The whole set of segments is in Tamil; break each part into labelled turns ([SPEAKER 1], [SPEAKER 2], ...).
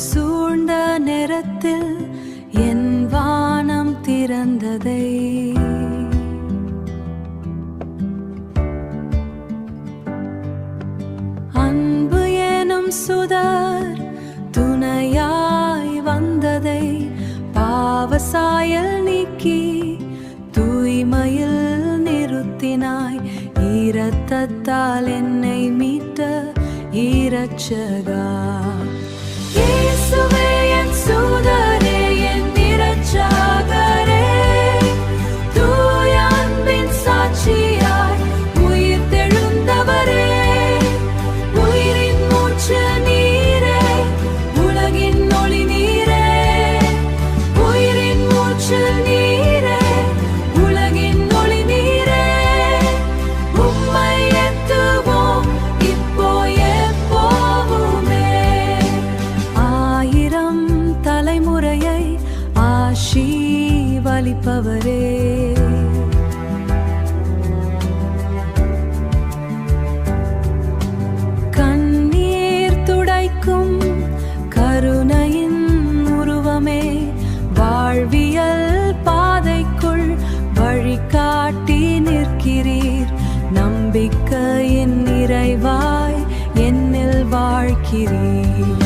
[SPEAKER 1] சூழ்ந்த நேரத்தில் என் வானம் திறந்ததை அன்பு எனும் சுடர் துணையாய் வந்ததை பாவசாயல் நீக்கி தூய்மையில் நிறுத்தினாய். இரத்தத்தால் என்னை மீட்ட இரட்சகா இயேசுவே என் சூதரே என் இரட்சகரே, தூய அன்பின் சாட்சியாய் உயிர் தெழுந்தவரே, உயிரின் மூச்சு நீரே, உலகின் ஒளி நீரே, உயிரின் மூச்சு நீரே, உலகின் ஒளி நீரே. உம்மை ஏத்துவோம் இப்போ எப்போவுமே. ஆயிரம் தலைமுறையை ஆசீர்வதிப்பவரே, கண்ணீர் துடைக்கும் கருணையின் உருவமே, வாழ்வியல் பாதைக்குள் வழிகாட்டி நிற்கிறீர். நம்பிக்கையின் நிறைவாய் என்னில் வாழ்கிறீர்.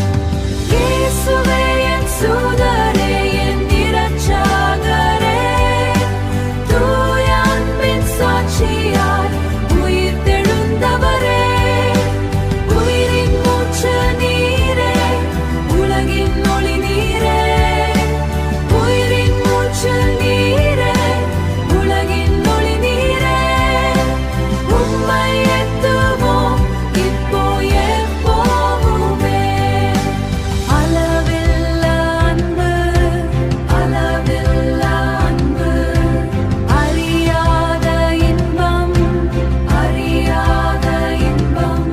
[SPEAKER 1] இயேசுவே என் சூதரே என் இரட்சகரே, தூய அன்பின் சாட்சியாய் உயிர் தெழுந்தவரே, உயிரின் மூச்சு நீரே, உலகின் ஒளி நீரே, உயிரின் மூச்சு நீரே, உலகின் ஒளி நீரே. உம்மை ஏத்துவோம் இப்போ எப்போவுமே. அளவில்லா அன்பு, அளவில்லா அன்பு, அறியாத இன்பம், அறியாத இன்பம்,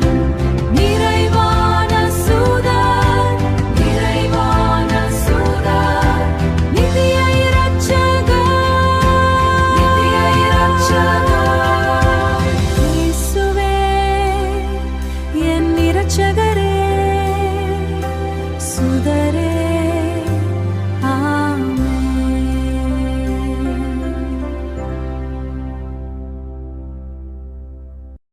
[SPEAKER 1] நிறைவான சுடர், நிறைவான சுடர், நித்திய இரட்சகர், நித்திய இரட்சகர். இயேசுவே என் இரட்சகரே,